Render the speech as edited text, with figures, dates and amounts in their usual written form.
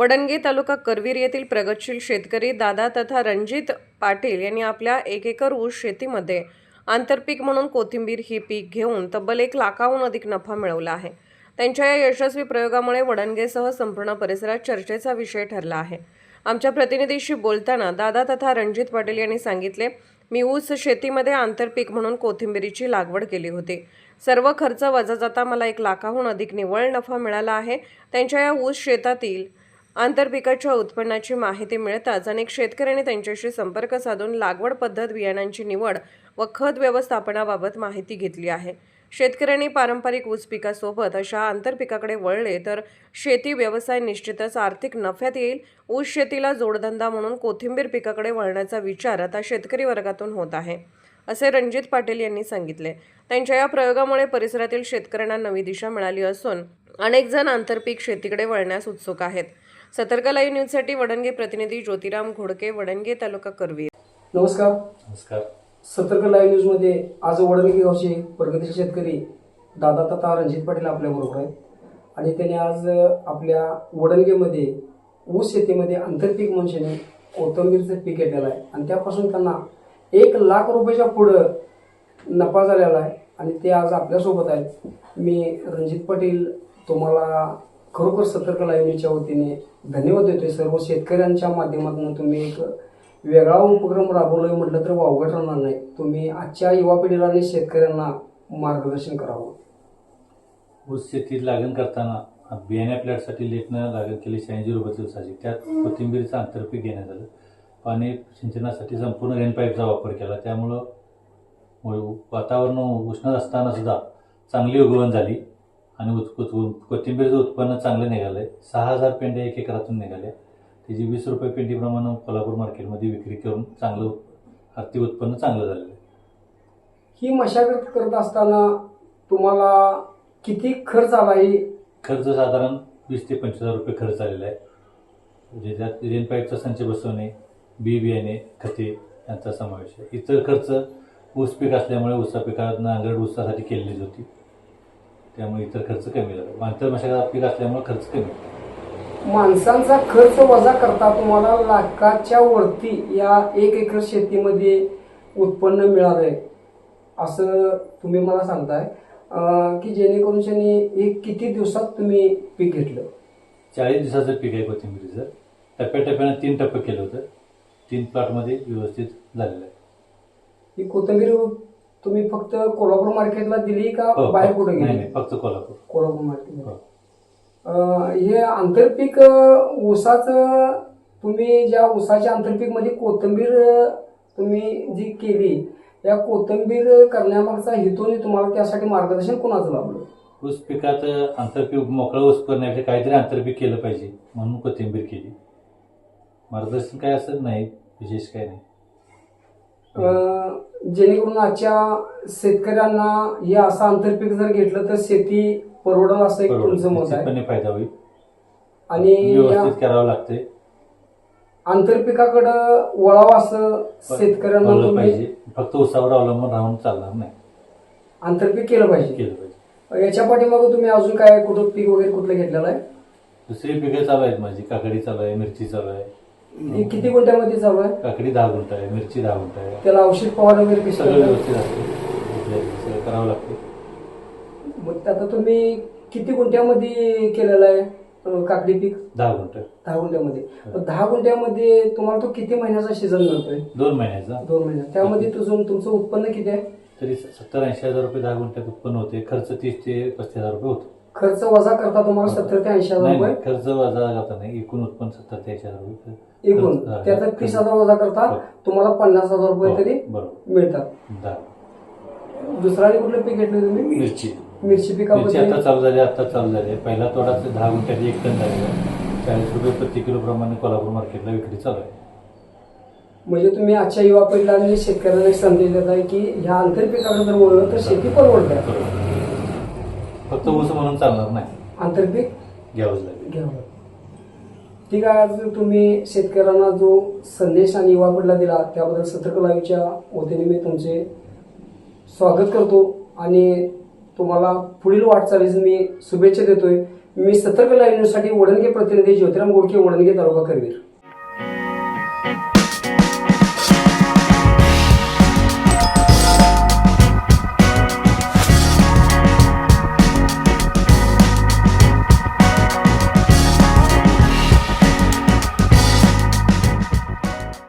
वडणगे तालुका करवीर येथील प्रगतशील शेतकरी दादा तथा रणजित पाटील यांनी आपल्या 1 एकर ऊस शेतीमध्ये आंतरपीक म्हणून कोथिंबीर ही पीक घेऊन तब्बल 1 लाखाहून अधिक नफा मिळवला आहे। त्यांच्या या यशस्वी प्रयोगामुळे वडणगेसह संपूर्ण परिसरात चर्चेचा विषय ठरला आहे। आमच्या प्रतिनिधीशी बोलताना दादा तथा रणजित पाटील यांनी सांगितले, मी ऊस शेतीमध्ये आंतरपीक म्हणून कोथिंबीरीची लागवड केली होती। सर्व खर्च वजा जाता मला 1 लाखाहून अधिक निव्वळ नफा मिळाला आहे। त्यांच्या या ऊस शेतातील आंतरपिकाच्या उत्पन्नाची माहिती मिळताच अनेक शेतकऱ्यांनी त्यांच्याशी संपर्क साधून लागवड पद्धत, बियाणांची निवड व खत व्यवस्थापनाबाबत माहिती घेतली आहे। शेतकऱ्यांनी पारंपरिक ऊस पिकासोबत अशा आंतरपिकाकडे वळले तर शेती व्यवसाय निश्चितच आर्थिक नफ्यात येईल। ऊस शेतीला जोडधंदा म्हणून कोथिंबीर पिकाकडे वळण्याचा विचार आता शेतकरी वर्गातून होत आहे, असे रणजित पाटील यांनी सांगितले। त्यांच्या या प्रयोगामुळे परिसरातील शेतकऱ्यांना नवी दिशा मिळाली असून अनेक जण आंतरपीक शेतीकडे वळण्यास उत्सुक आहेत। सतर्क लाईव्ह न्यूजसाठी वडणगे प्रतिनिधी ज्योतिराम घोडके, वडणगे तालुका करवीर। नमस्कार। सतर्क लाईव्ह न्यूज मध्ये आज वडणगे गावचे प्रगतीशील शेतकरी दादा तथा रणजित पाटील आपल्या बरोबर आहेत आणि त्यांनी आज आपल्या वडणगेमध्ये ऊस शेतीमध्ये आंतरपीक म्हणून कोथिंबीरचं पीक घेतलेलं आहे आणि त्यापासून त्यांना 1 लाख रुपयाच्या पुढं नफा झालेला आहे आणि ते आज आपल्यासोबत आहेत। मी रणजित पाटील तुम्हाला खरोखर सतर्क लाईव्ह न्यूजच्या वतीने धन्यवाद देतोय। सर्व शेतकऱ्यांच्या माध्यमातून तुम्ही एक वेगळा उपक्रम राबवलाय म्हटलं तर वावगं राहणार नाही। तुम्ही आजच्या युवा पिढीला आणि शेतकऱ्यांना मार्गदर्शन करावं। ऊस शेतीत लागण करताना बियाण्या प्लॅटसाठी लेटनं लागण केली 86 रुपये दिवसाची, त्यात कोथिंबीरचं आंतरपीक घेण्यात आलं। पाणी सिंचनासाठी संपूर्ण रेन पाईपचा वापर केला, त्यामुळं वातावरण उष्ण असताना सुद्धा चांगली उगवण झाली आणि कोथिंबीरचं उत्पन्न चांगलं निघालंय। 6000 पेंड्या 1 एकरातून निघाल्या, त्याची 20 रुपये पेंडीप्रमाणे कोल्हापूर मार्केटमध्ये विक्री करून चांगलं आर्थिक उत्पन्न चांगलं झालेलं आहे। ही मशागत करत असताना तुम्हाला किती खर्च आला? खर्च साधारण 20 ते 25 हजार रुपये खर्च आलेला आहे, ज्याच्यात रेन पाईपचा संच बसवणे, बियाणे, खते यांचा समावेश आहे। इतर खर्च ऊस पीक असल्यामुळे ऊसा पिकात नांगरट ऊसासाठी केलेलीच होती, त्यामुळे इतर खर्च कमी झाला। आंतर मशागत पीक असल्यामुळे खर्च कमी। माणसांचा खर्च वजा करता तुम्हाला लाखाच्या वरती या 1 एकर शेतीमध्ये उत्पन्न मिळालंय असं तुम्ही मला सांगताय की जेणेकरून एक किती दिवसात तुम्ही पीक घेतलं? 40 दिवसाचं पीक आहे कोथिंबीरीचं। टप्प्याटप्प्यानं 3 टप्पे केलं होतं, 3 प्लॉटमध्ये व्यवस्थित झालेलं आहे। ही कोथिंबीर तुम्ही फक्त कोल्हापूर मार्केटला दिली का बाहेर कुठे गेली? नाही, फक्त कोल्हापूर मार्केट। हे आंतरपीक ऊसाचं तुम्ही ज्या ऊसाच्या आंतरपीक मध्ये कोथिंबीर तुम्ही जी केली, या कोथिंबीर करण्यामागचा हेतूने तुम्हाला त्यासाठी मार्गदर्शन कोणाचं लाभलं? ऊस पिकात आंतरपीक मोकळं ऊस करण्यापेक्षा काहीतरी आंतरपीक केलं पाहिजे म्हणून कोथिंबीर केली। मार्गदर्शन काय असं नाही, विशेष काय नाही। जेणेकरून आजच्या शेतकऱ्यांना हे असं आंतरपीक जर घेतलं तर शेती परवडेल असं एक तुमचं मत आहे? फायदा होईल आणि व्यवस्थित करावं लागते। आंतरपिकाकडं वळावं असं शेतकऱ्यांना पाहिजे, फक्त ऊसावर अवलंबून राहून चालणार नाही, आंतरपीक केलं पाहिजे। याच्या पाठीमागे तुम्ही अजून काय कुठं पीक वगैरे कुठलं घेतलेलं आहे? दुसरी पिकं चालू आहेत माझी, काकडी चालू आहे, मिरची चालू आहे। किती गुंठ्यामध्ये चालू आहे? काकडी 10 गुंठ आहे, मिरची 10 गुंठ आहे। त्याला औषध फवारणी वगैरे सगळं व्यवस्थित असते, करावं लागते। मग आता तुम्ही किती गुंठ्यामध्ये केलेलं आहे काकडी पीक? 10 गुंठ। 10 गुंठ्यामध्ये। 10 गुंठ्यामध्ये तुम्हाला तो किती महिन्याचा सीझन मिळतोय? 2 महिन्याचा। 2 महिन्यात। त्यामध्ये तुमचं उत्पन्न किती आहे? तरी 70-80 हजार रुपये 10 गुंठ्यात उत्पन्न होते। खर्च 30 ते 35 हजार रुपये होतो। खर्च वजा करता तुम्हाला 70 ते 80 हजार रुपये? खर्च वजा करता नाही, एकूण उत्पन्न 70 ते 80 हजार रुपये एकूण। त्याचा 30,000 वजा करता तुम्हाला 50,000 रुपये तरी मिळतात। दुसरा कुठलं पीक घेतलं तुम्ही? मिरची पिकामध्ये आता चालू झाली। पहिला तोडाच 10 गुंठ्यात 1 टन झालेला, 40 रुपये प्रति किलो प्रमाणे कोल्हापूर मार्केटला विक्री चालू आहे। म्हणजे तुम्ही आजच्या युवा पिढीला आणि शेतकऱ्यांना एक संदेश देत आहे की ह्या आंतरपिकाकडे जर वळलं तर शेती परवडते, फक्त ऊस म्हणून चालणार नाही, आंतरपीक घ्यावंच लागेल। ठीक आहे। आज तुम्ही शेतकऱ्यांना जो संदेश आणि युवा पिढीला दिला त्याबद्दल सतर्क लाईव्हच्या वतीने मी तुमचे स्वागत करतो आणि तुम्हाला पुढील वाटचालीस मी शुभेच्छा देतोय। मी सतर्क लाईव्ह न्यूजसाठी वडणगे प्रतिनिधी ज्योतिराम गोडके, वडणगे, तालुका करवीर.